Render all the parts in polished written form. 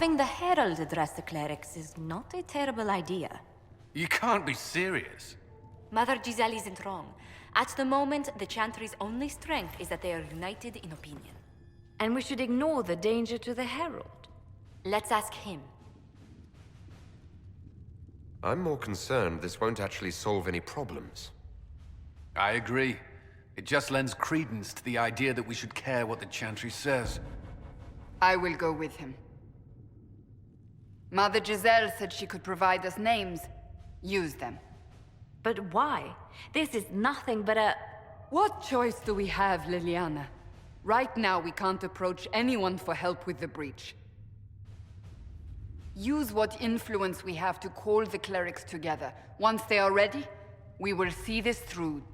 Having the Herald address the clerics is not a terrible idea. You can't be serious. Mother Giselle isn't wrong. At the moment, the Chantry's only strength is that they are united in opinion. And we should ignore the danger to the Herald. Let's ask him. I'm more concerned this won't actually solve any problems. I agree. It just lends credence to the idea that we should care what the Chantry says. I will go with him. Mother Giselle said she could provide us names. Use them. But why? This is nothing but a... What choice do we have, Liliana? Right now, we can't approach anyone for help with the breach. Use what influence we have to call the clerics together. Once they are ready, we will see this through.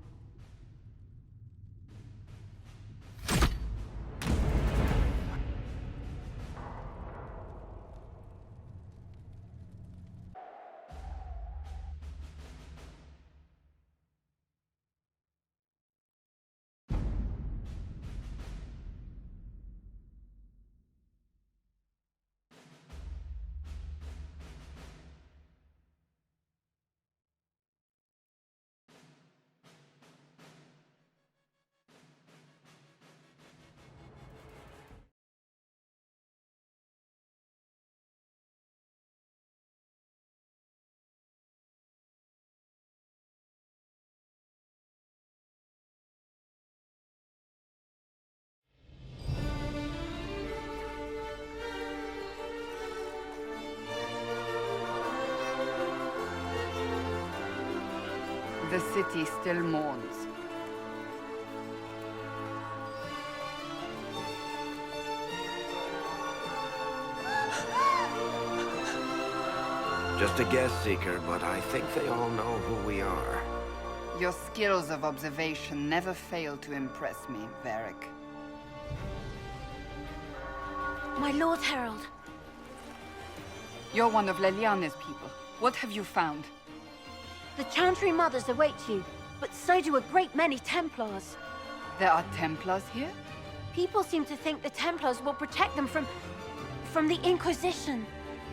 The city still mourns. Just a guess, Seeker, but I think they all know who we are. Your skills of observation never fail to impress me, Varric. My Lord Herald. You're one of Leliana's people. What have you found? The Chantry Mothers await you, but so do a great many Templars. There are Templars here? People seem to think the Templars will protect them from the Inquisition.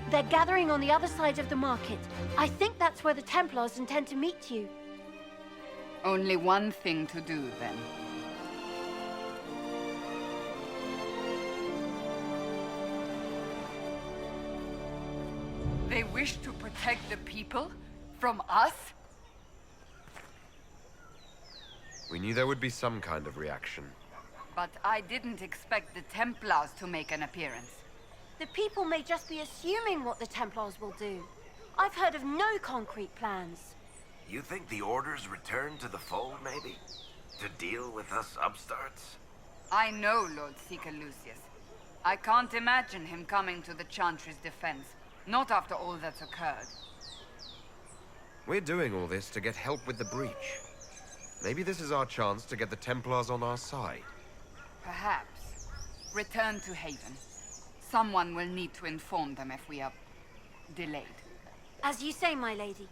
They're gathering on the other side of the market. I think that's where the Templars intend to meet you. Only one thing to do, then. They wish to protect the people? From us? We knew there would be some kind of reaction. But I didn't expect the Templars to make an appearance. The people may just be assuming what the Templars will do. I've heard of no concrete plans. You think the Order's return to the fold, maybe? To deal with us upstarts? I know Lord Seeker Lucius. I can't imagine him coming to the Chantry's defense. Not after all that's occurred. We're doing all this to get help with the breach. Maybe this is our chance to get the Templars on our side. Perhaps. Return to Haven. Someone will need to inform them if we are delayed. As you say, my lady.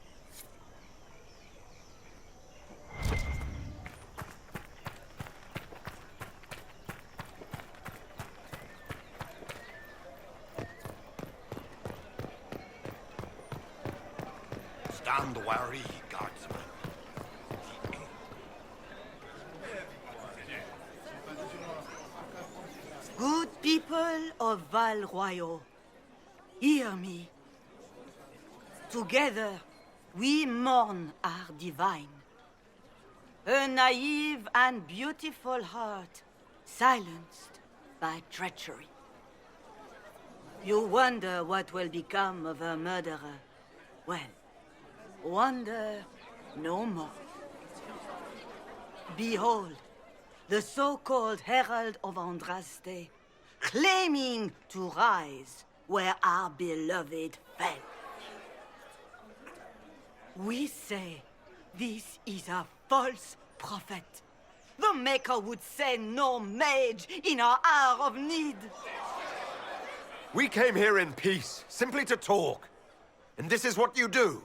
Stand wary, guardsman. Good people of Val Royeaux, hear me. Together, we mourn our divine. A naive and beautiful heart, silenced by treachery. You wonder what will become of a murderer. Well, wonder no more. Behold, the so-called Herald of Andraste, claiming to rise where our beloved fell. We say this is a false prophet. The Maker would send no mage in our hour of need. We came here in peace, simply to talk. And this is what you do.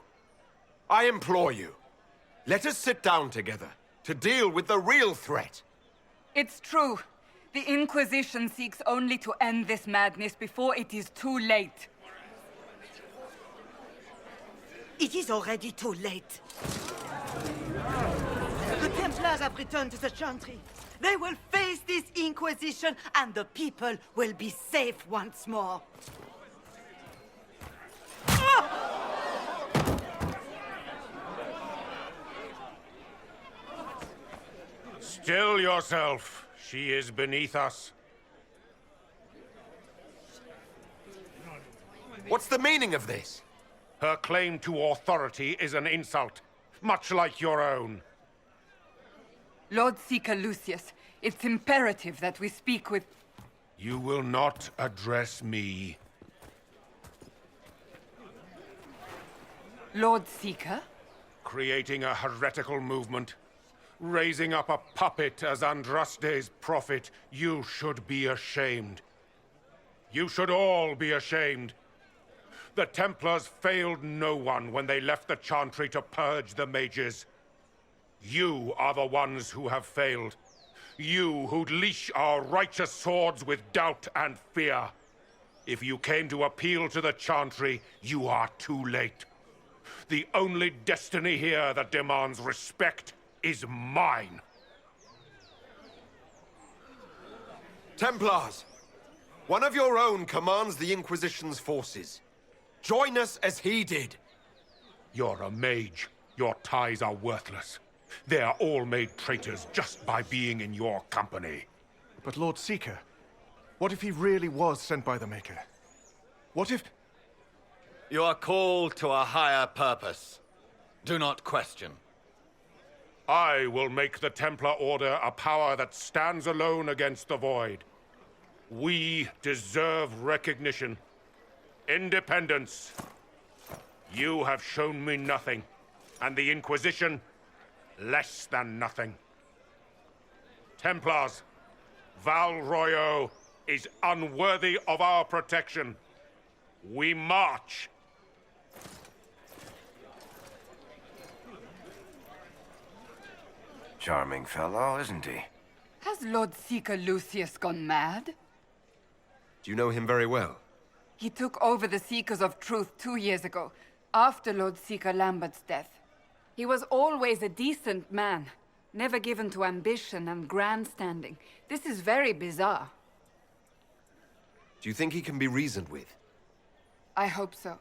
I implore you, let us sit down together to deal with the real threat. It's true. The Inquisition seeks only to end this madness before it is too late. It is already too late. The Templars have returned to the Chantry. They will face this Inquisition, and the people will be safe once more. Still yourself. She is beneath us. What's the meaning of this? Her claim to authority is an insult, much like your own. Lord Seeker Lucius, it's imperative that we speak with... You will not address me. Lord Seeker? Creating a heretical movement. Raising up a puppet as Andraste's prophet. You should be ashamed. You should all be ashamed. The Templars failed no one when they left the Chantry to purge the mages. You are the ones who have failed. You who'd leash our righteous swords with doubt and fear. If you came to appeal to the Chantry, you are too late. The only destiny here that demands respect is mine. Templars! One of your own commands the Inquisition's forces. Join us as he did. You're a mage. Your ties are worthless. They are all made traitors just by being in your company. But Lord Seeker, what if he really was sent by the Maker? What if... You are called to a higher purpose. Do not question. I will make the Templar Order a power that stands alone against the Void. We deserve recognition. Independence. You have shown me nothing, and the Inquisition, less than nothing. Templars, Val Royeaux is unworthy of our protection. We march. Charming fellow, isn't he? Has Lord Seeker Lucius gone mad? Do you know him very well? He took over the Seekers of Truth 2 years ago, after Lord Seeker Lambert's death. He was always a decent man, never given to ambition and grandstanding. This is very bizarre. Do you think he can be reasoned with? I hope so.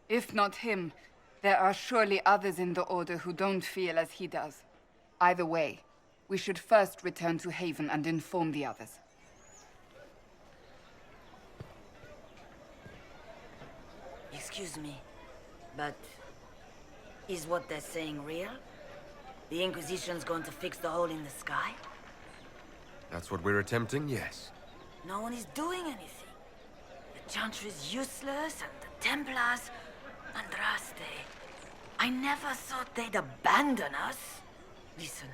If not him, there are surely others in the Order who don't feel as he does. Either way, we should first return to Haven and inform the others. Excuse me, but is what they're saying real? The Inquisition's going to fix the hole in the sky? That's what we're attempting, yes. No one is doing anything. The Chantry's useless, and the Templars... Andraste. I never thought they'd abandon us. Listen,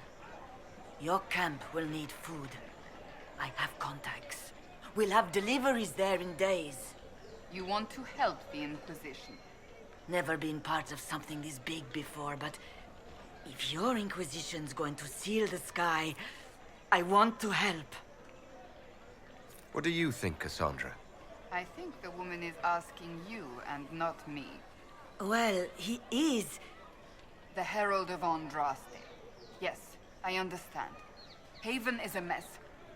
your camp will need food. I have contacts. We'll have deliveries there in days. You want to help the Inquisition? Never been part of something this big before, but if your Inquisition's going to seal the sky, I want to help. What do you think, Cassandra? I think the woman is asking you and not me. Well, he is... The Herald of Andraste. Yes, I understand. Haven is a mess,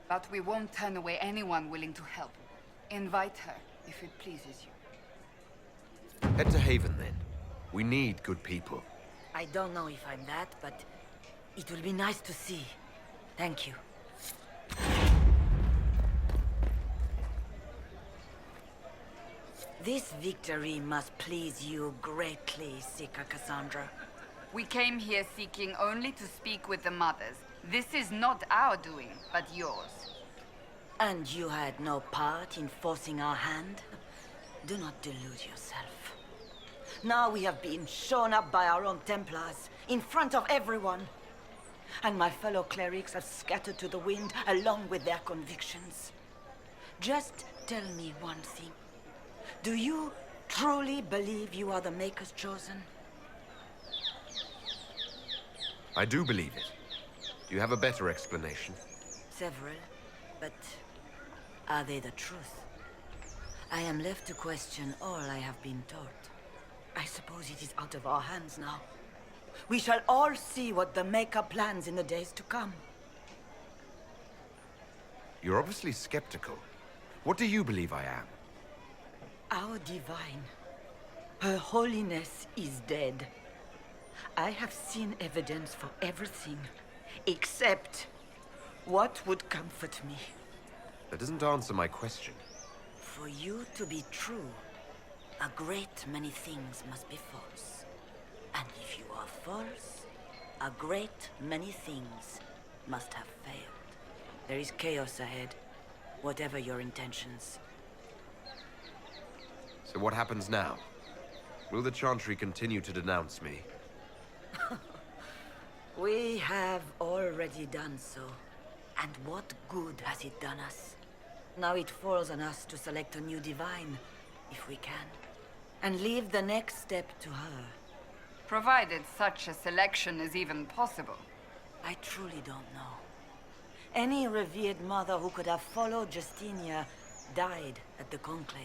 but we won't turn away anyone willing to help. Invite her, if it pleases you. Head to Haven, then. We need good people. I don't know if I'm that, but it will be nice to see. Thank you. This victory must please you greatly, Seeker Cassandra. We came here seeking only to speak with the mothers. This is not our doing, but yours. And you had no part in forcing our hand? Do not delude yourself. Now we have been shown up by our own Templars, in front of everyone. And my fellow clerics have scattered to the wind along with their convictions. Just tell me one thing. Do you truly believe you are the Maker's chosen? I do believe it. Do you have a better explanation? Several. But are they the truth? I am left to question all I have been taught. I suppose it is out of our hands now. We shall all see what the Maker plans in the days to come. You're obviously skeptical. What do you believe I am? Our divine. Her holiness is dead. I have seen evidence for everything, except what would comfort me. That doesn't answer my question. For you to be true, a great many things must be false. And if you are false, a great many things must have failed. There is chaos ahead, whatever your intentions. So what happens now? Will the Chantry continue to denounce me? We have already done so. And what good has it done us? Now it falls on us to select a new divine, if we can. And leave the next step to her. Provided such a selection is even possible. I truly don't know. Any revered mother who could have followed Justinia died at the Conclave.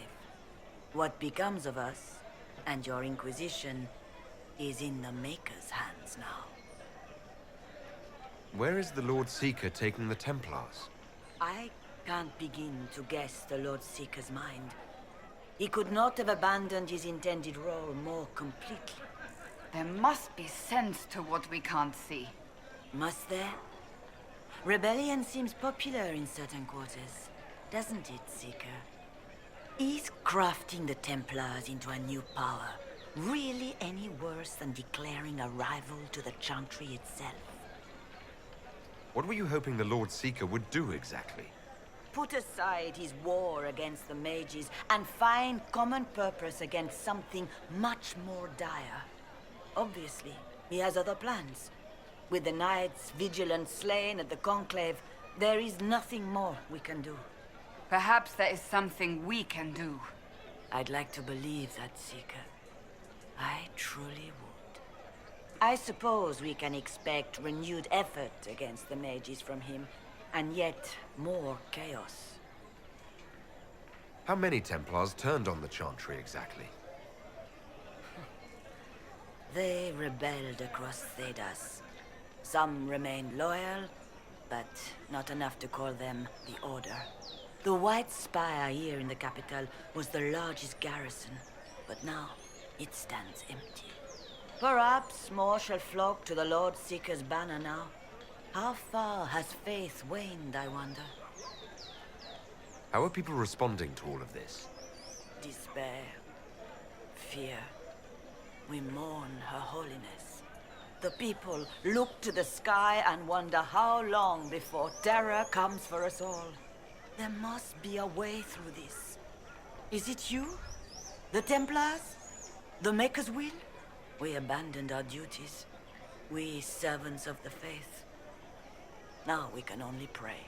What becomes of us, and your Inquisition, is in the Maker's hands now. Where is the Lord Seeker taking the Templars? I can't begin to guess the Lord Seeker's mind. He could not have abandoned his intended role more completely. There must be sense to what we can't see. Must there? Rebellion seems popular in certain quarters, doesn't it, Seeker? Is crafting the Templars into a new power really any worse than declaring a rival to the Chantry itself? What were you hoping the Lord Seeker would do exactly? Put aside his war against the mages and find common purpose against something much more dire. Obviously, he has other plans. With the knights vigilant slain at the Conclave, there is nothing more we can do. Perhaps there is something we can do. I'd like to believe that, Seeker. I truly would. I suppose we can expect renewed effort against the mages from him, and yet more chaos. How many Templars turned on the Chantry exactly? They rebelled across Thedas. Some remained loyal, but not enough to call them the Order. The White Spire here in the capital was the largest garrison, but now it stands empty. Perhaps more shall flock to the Lord Seeker's banner now. How far has faith waned, I wonder? How are people responding to all of this? Despair. Fear. We mourn her holiness. The people look to the sky and wonder how long before terror comes for us all. There must be a way through this. Is it you? The Templars? The Maker's will? We abandoned our duties. We servants of the faith. Now we can only pray.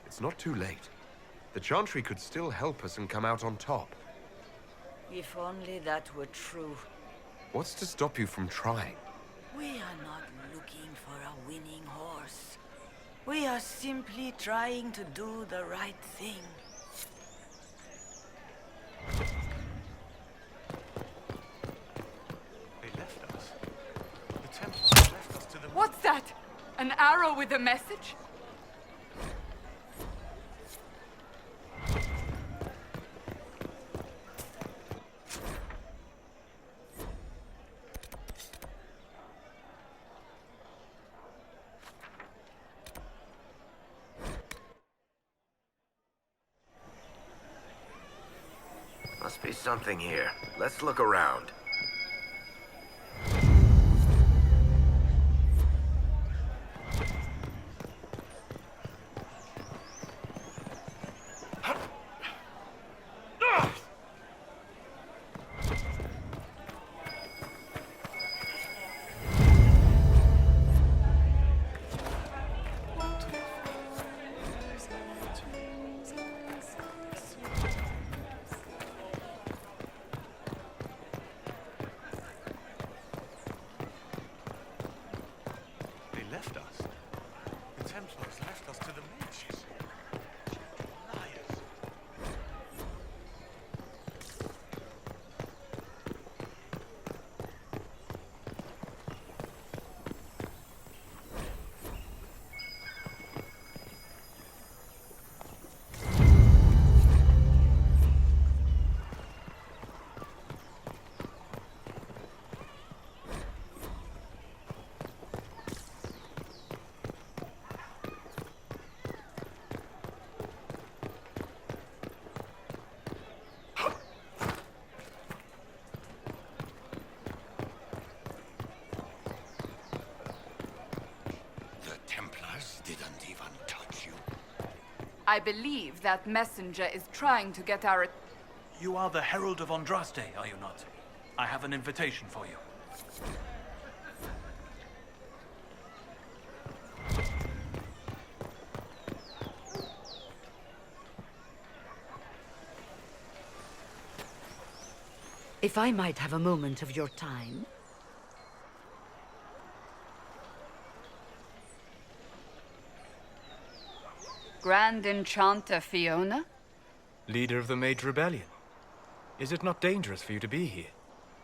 It's not too late. The Chantry could still help us and come out on top. If only that were true. What's to stop you from trying? We are not looking for a winning horse. We are simply trying to do the right thing. They left us. The Templars left us to the... What's that? An arrow with a message? Must be something here. Let's look around. us to the mages. Liars. Didn't even touch you. I believe that messenger is trying to get our... You are the Herald of Andraste, are you not? I have an invitation for you. If I might have a moment of your time. Grand Enchanter Fiona? Leader of the Mage Rebellion. Is it not dangerous for you to be here?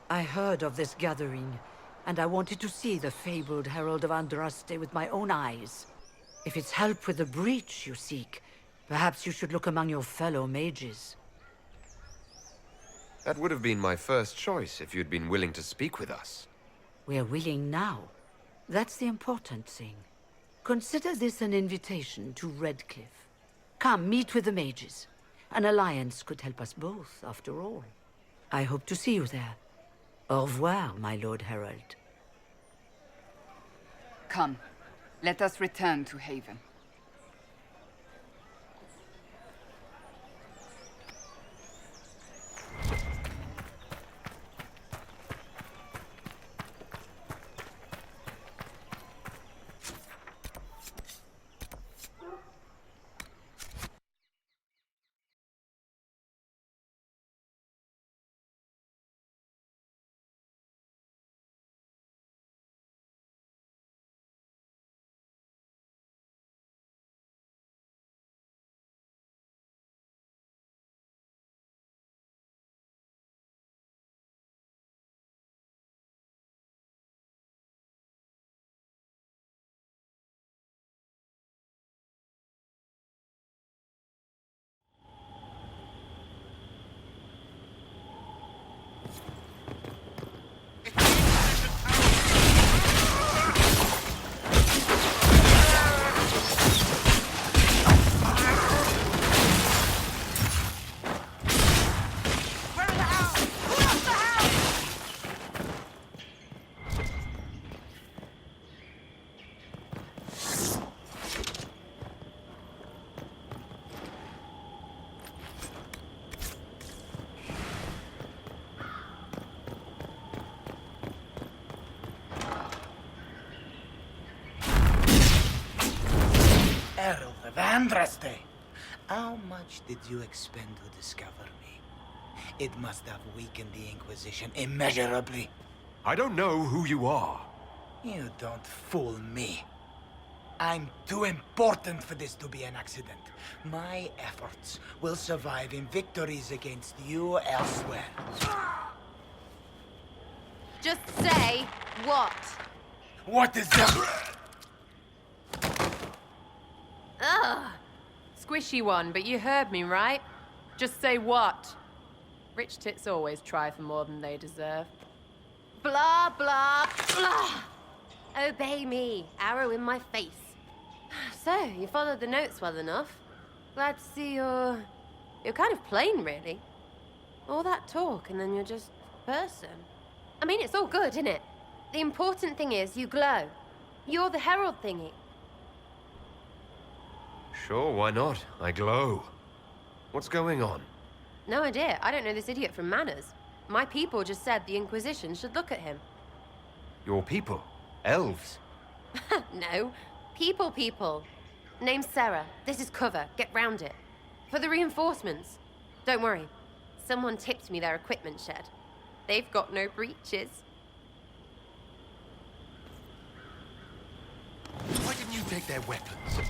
I heard of this gathering, and I wanted to see the fabled Herald of Andraste with my own eyes. If it's help with the breach you seek, perhaps you should look among your fellow mages. That would have been my first choice if you'd been willing to speak with us. We're willing now. That's the important thing. Consider this an invitation to Redcliffe. Come, meet with the mages. An alliance could help us both, after all. I hope to see you there. Au revoir, my Lord Herald. Come, let us return to Haven. Herald of Andraste! How much did you expend to discover me? It must have weakened the Inquisition immeasurably. I don't know who you are. You don't fool me. I'm too important for this to be an accident. My efforts will survive in victories against you elsewhere. Just say what? What is that? Ugh. Squishy one, but you heard me, right? Just say what? Rich tits always try for more than they deserve. Blah, blah, blah. Obey me. Arrow in my face. So, you followed the notes well enough. Glad to see you're kind of plain, really. All that talk, and then you're just a person. I mean, it's all good, isn't it? The important thing is you glow. You're the herald thingy. Sure, why not? I glow. What's going on? No idea. I don't know this idiot from Manners. My people just said the Inquisition should look at him. Your people? Elves? No. People. Name's Sarah. This is cover. Get round it. For the reinforcements. Don't worry. Someone tipped me their equipment shed. They've got no breaches. Why didn't you take their weapons?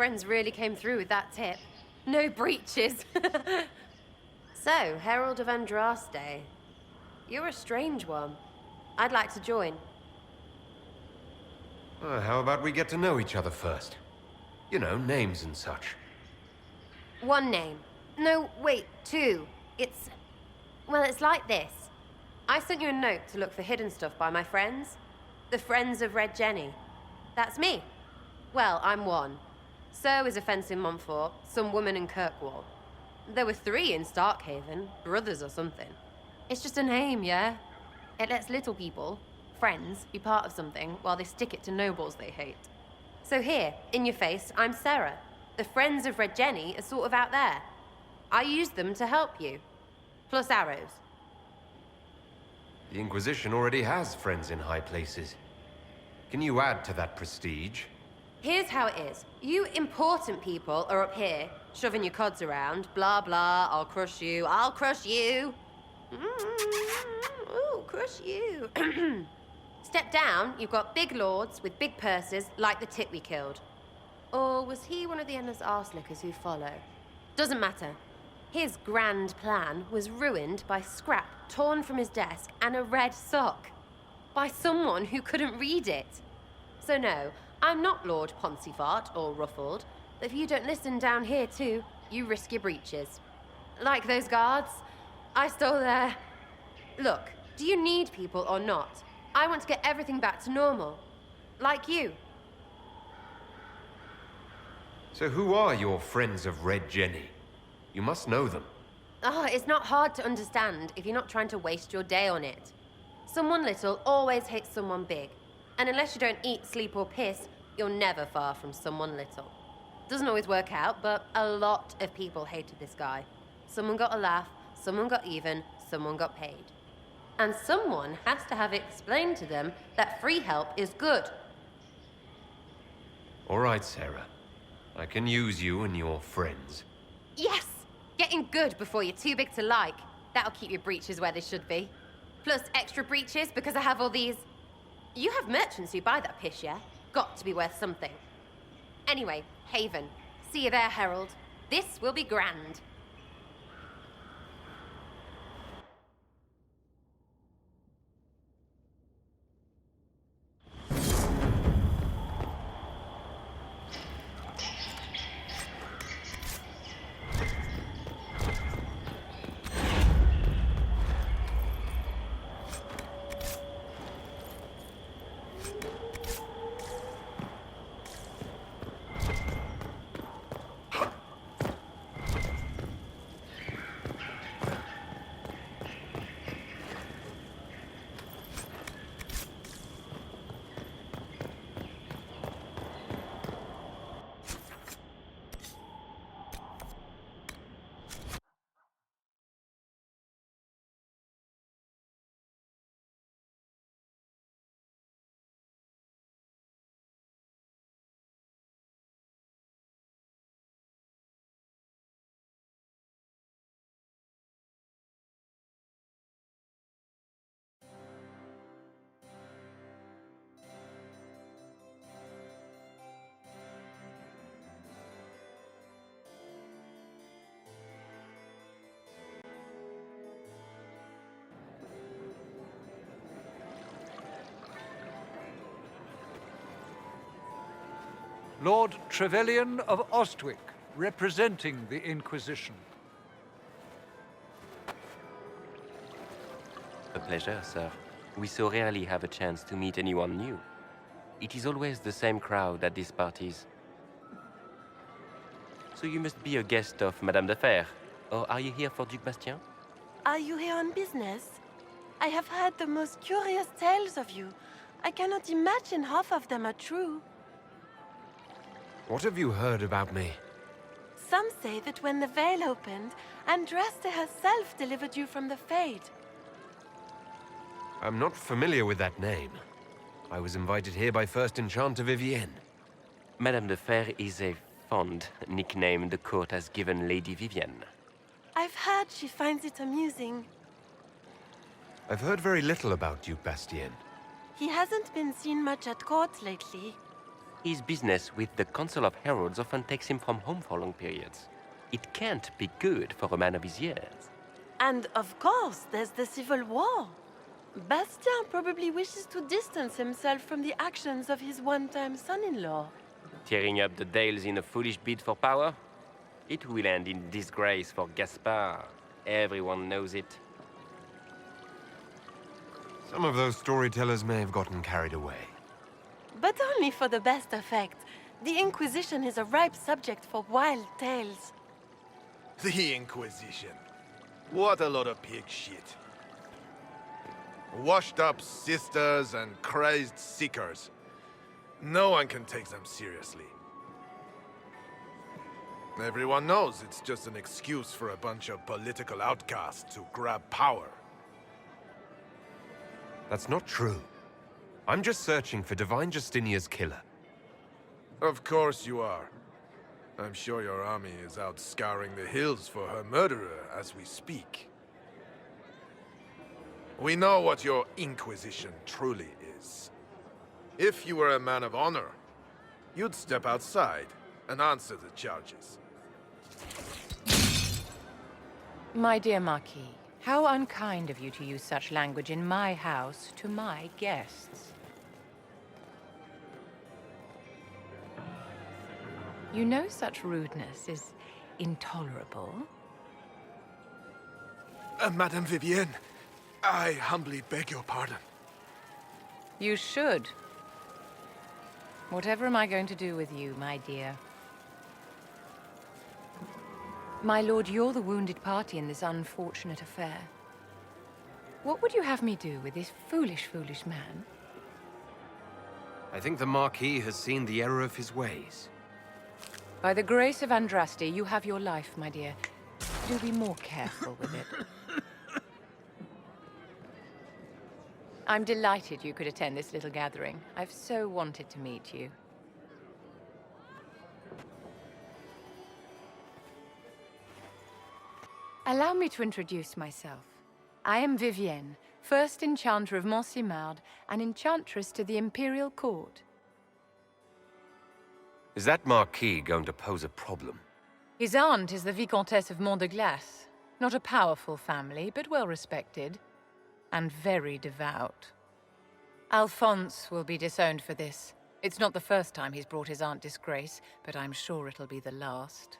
friends really came through with that tip. No breaches. So, Herald of Andraste. You're a strange one. I'd like to join. How about we get to know each other first? You know, names and such. One name. No, wait, two. Well, it's like this. I sent you a note to look for hidden stuff by my friends. The Friends of Red Jenny. That's me. Well, I'm one. So is a fence in Montfort, some woman in Kirkwall. There were 3 in Starkhaven, brothers or something. It's just a name, yeah? It lets little people, friends, be part of something while they stick it to nobles they hate. So here, in your face, I'm Sarah. The Friends of Red Jenny are sort of out there. I used them to help you. Plus arrows. The Inquisition already has friends in high places. Can you add to that prestige? Here's how it is. You important people are up here, shoving your cods around. Blah, blah, I'll crush you, I'll crush you. Ooh, crush you. Step down, you've got big lords with big purses, like the tit we killed. Or was he one of the endless arse-lickers who follow? Doesn't matter. His grand plan was ruined by scrap torn from his desk and a red sock. By someone who couldn't read it. So no, I'm not Lord Poncyfart or Ruffled, but if you don't listen down here too, you risk your breeches. Like those guards, I stole their... Look, do you need people or not? I want to get everything back to normal. Like you. So who are your Friends of Red Jenny? You must know them. It's not hard to understand if you're not trying to waste your day on it. Someone little always hates someone big. And unless you don't eat, sleep, or piss, you're never far from someone little. Doesn't always work out, but a lot of people hated this guy. Someone got a laugh, someone got even, someone got paid. And someone has to have explained to them that free help is good. All right, Sarah. I can use you and your friends. Yes! Getting good before you're too big to like. That'll keep your breeches where they should be. Plus extra breeches because I have all these... You have merchants who buy that piss, yeah? Got to be worth something. Anyway, Haven. See you there, Herald. This will be grand. Lord Trevelyan of Ostwick, representing the Inquisition. A pleasure, sir. We so rarely have a chance to meet anyone new. It is always the same crowd at these parties. So you must be a guest of Madame de Fer, or are you here for Duc Bastien? Are you here on business? I have heard the most curious tales of you. I cannot imagine half of them are true. What have you heard about me? Some say that when the veil opened, Andraste herself delivered you from the Fade. I'm not familiar with that name. I was invited here by First Enchanter Vivienne. Madame de Fer is a fond nickname the court has given Lady Vivienne. I've heard she finds it amusing. I've heard very little about Duc Bastien. He hasn't been seen much at court lately. His business with the Council of Heralds often takes him from home for long periods. It can't be good for a man of his years. And of course, there's the civil war. Bastien probably wishes to distance himself from the actions of his one-time son-in-law. Tearing up the Dales in a foolish bid for power? It will end in disgrace for Gaspard. Everyone knows it. Some of those storytellers may have gotten carried away. But only for the best effect. The Inquisition is a ripe subject for wild tales. The Inquisition. What a lot of pig shit. Washed-up sisters and crazed seekers. No one can take them seriously. Everyone knows it's just an excuse for a bunch of political outcasts to grab power. That's not true. I'm just searching for Divine Justinia's killer. Of course you are. I'm sure your army is out scouring the hills for her murderer as we speak. We know what your Inquisition truly is. If you were a man of honor, you'd step outside and answer the charges. My dear Marquis, how unkind of you to use such language in my house to my guests. You know such rudeness is intolerable. Madame Vivienne, I humbly beg your pardon. You should. Whatever am I going to do with you, my dear? My lord, you're the wounded party in this unfortunate affair. What would you have me do with this foolish, foolish man? I think the Marquis has seen the error of his ways. By the grace of Andraste, you have your life, my dear. Do be more careful with it. I'm delighted you could attend this little gathering. I've so wanted to meet you. Allow me to introduce myself. I am Vivienne, first Enchanter of Montsimard and Enchantress to the Imperial Court. Is that Marquis going to pose a problem? His aunt is the Vicomtesse of Mont de Glace. Not a powerful family, but well respected. And very devout. Alphonse will be disowned for this. It's not the first time he's brought his aunt disgrace, but I'm sure it'll be the last.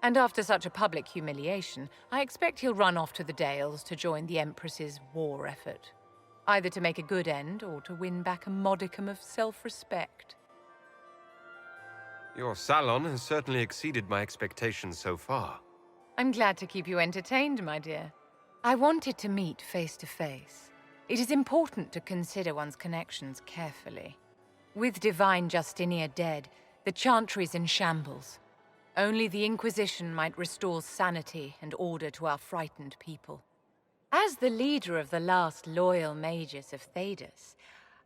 And after such a public humiliation, I expect he'll run off to the Dales to join the Empress's war effort. Either to make a good end, or to win back a modicum of self-respect. Your salon has certainly exceeded my expectations so far. I'm glad to keep you entertained, my dear. I wanted to meet face to face. It is important to consider one's connections carefully. With Divine Justinia dead, the Chantry's in shambles. Only the Inquisition might restore sanity and order to our frightened people. As the leader of the last loyal mages of Thedas,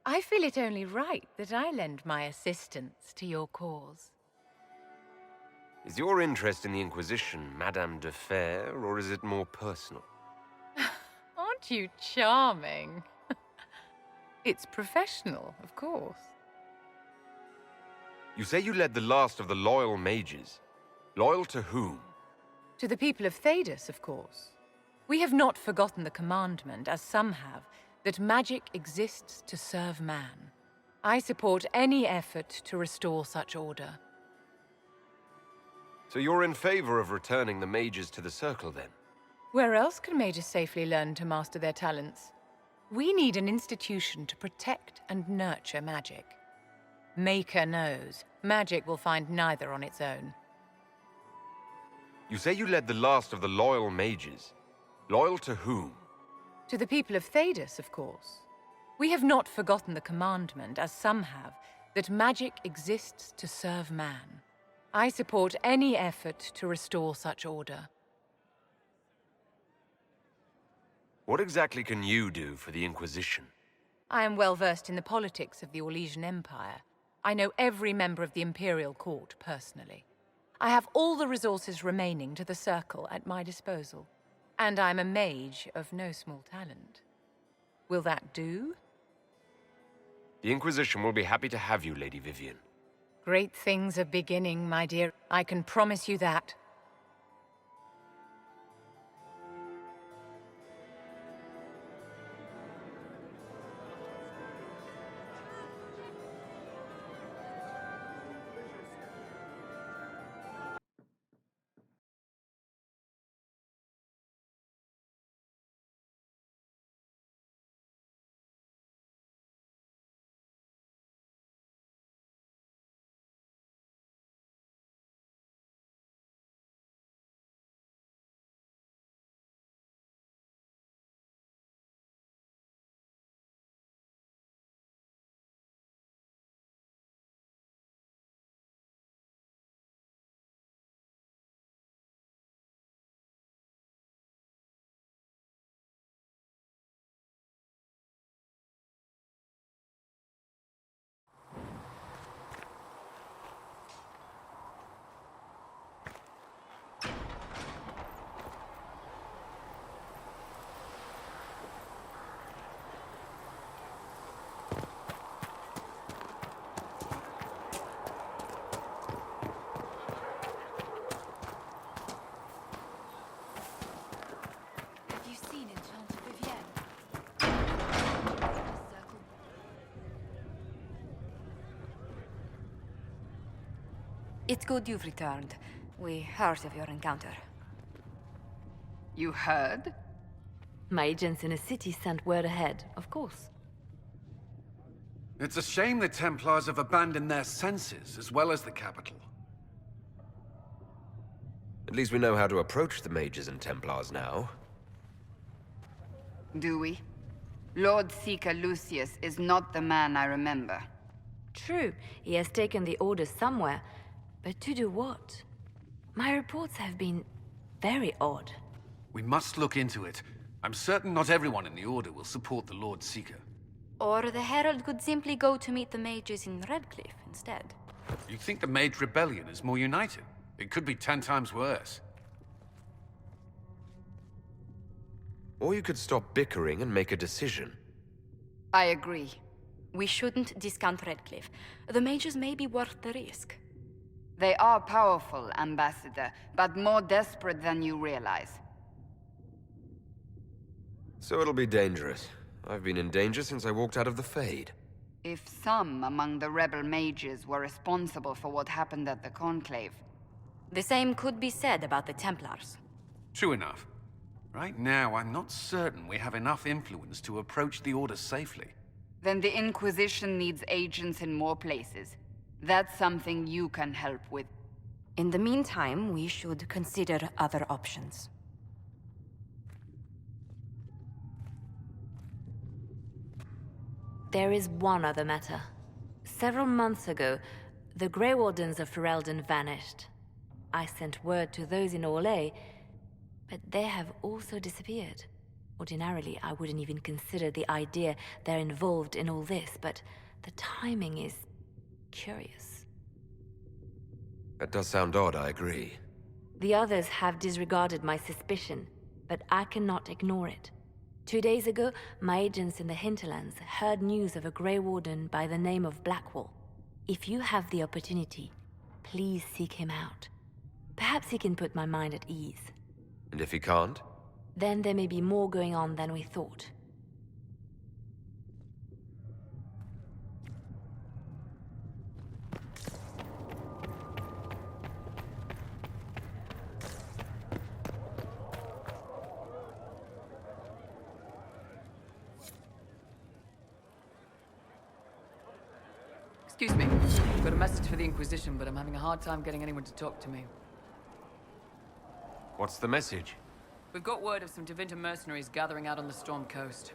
I feel it only right that I lend my assistance to your cause. Is your interest in the Inquisition Madame de Fer, or is it more personal? Aren't you charming? It's professional, of course. You say you led the last of the loyal mages. Loyal to whom? To the people of Thedas, of course. We have not forgotten the commandment, as some have, that magic exists to serve man. I support any effort to restore such order. So you're in favor of returning the mages to the Circle, then? Where else can mages safely learn to master their talents? We need an institution to protect and nurture magic. Maker knows, magic will find neither on its own. You say you led the last of the loyal mages. Loyal to whom? To the people of Thedas, of course. We have not forgotten the commandment, as some have, that magic exists to serve man. I support any effort to restore such order. What exactly can you do for the Inquisition? I am well versed in the politics of the Orlesian Empire. I know every member of the Imperial Court personally. I have all the resources remaining to the Circle at my disposal. And I'm a mage of no small talent. Will that do? The Inquisition will be happy to have you, Lady Vivienne. Great things are beginning, my dear. I can promise you that. It's good you've returned. We heard of your encounter. You heard? My agents in the city sent word ahead, of course. It's a shame the Templars have abandoned their senses, as well as the capital. At least we know how to approach the mages and Templars now. Do we? Lord Seeker Lucius is not the man I remember. True, he has taken the orders somewhere, but to do what? My reports have been very odd. We must look into it. I'm certain not everyone in the Order will support the Lord Seeker. Or the Herald could simply go to meet the mages in Redcliffe instead. You think the Mage Rebellion is more united? It could be 10 times worse. Or you could stop bickering and make a decision. I agree. We shouldn't discount Redcliffe. The mages may be worth the risk. They are powerful, Ambassador, but more desperate than you realize. So it'll be dangerous. I've been in danger since I walked out of the Fade. If some among the rebel mages were responsible for what happened at the Conclave... The same could be said about the Templars. True enough. Right now, I'm not certain we have enough influence to approach the Order safely. Then the Inquisition needs agents in more places. That's something you can help with. In the meantime, we should consider other options. There is one other matter. Several months ago, the Grey Wardens of Ferelden vanished. I sent word to those in Orlais, but they have also disappeared. Ordinarily, I wouldn't even consider the idea they're involved in all this, but the timing is curious. That does sound odd, I agree. The others have disregarded my suspicion, but I cannot ignore it. 2 days ago, my agents in the hinterlands heard news of a Grey Warden by the name of Blackwall. If you have the opportunity, please seek him out. Perhaps he can put my mind at ease. And if he can't? Then there may be more going on than we thought. Excuse me. I've got a message for the Inquisition, but I'm having a hard time getting anyone to talk to me. What's the message? We've got word of some Tevinter mercenaries gathering out on the Storm Coast.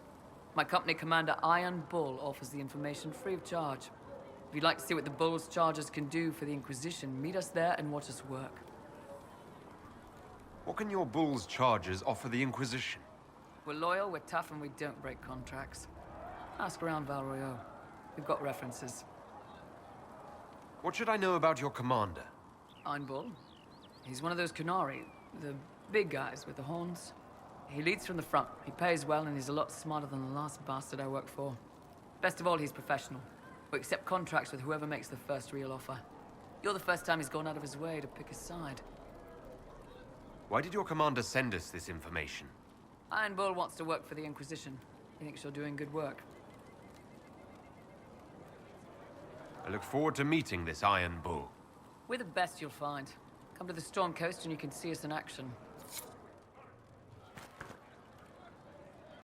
My company commander, Iron Bull, offers the information free of charge. If you'd like to see what the Bull's charges can do for the Inquisition, meet us there and watch us work. What can your Bull's charges offer the Inquisition? We're loyal, we're tough, and we don't break contracts. Ask around Val Royeaux. We've got references. What should I know about your commander? Iron Bull. He's one of those Kunari, the big guys with the horns. He leads from the front. He pays well, and he's a lot smarter than the last bastard I worked for. Best of all, he's professional. We accept contracts with whoever makes the first real offer. You're the first time he's gone out of his way to pick his side. Why did your commander send us this information? Iron Bull wants to work for the Inquisition. He thinks you're doing good work. I look forward to meeting this Iron Bull. We're the best you'll find. Come to the Storm Coast and you can see us in action.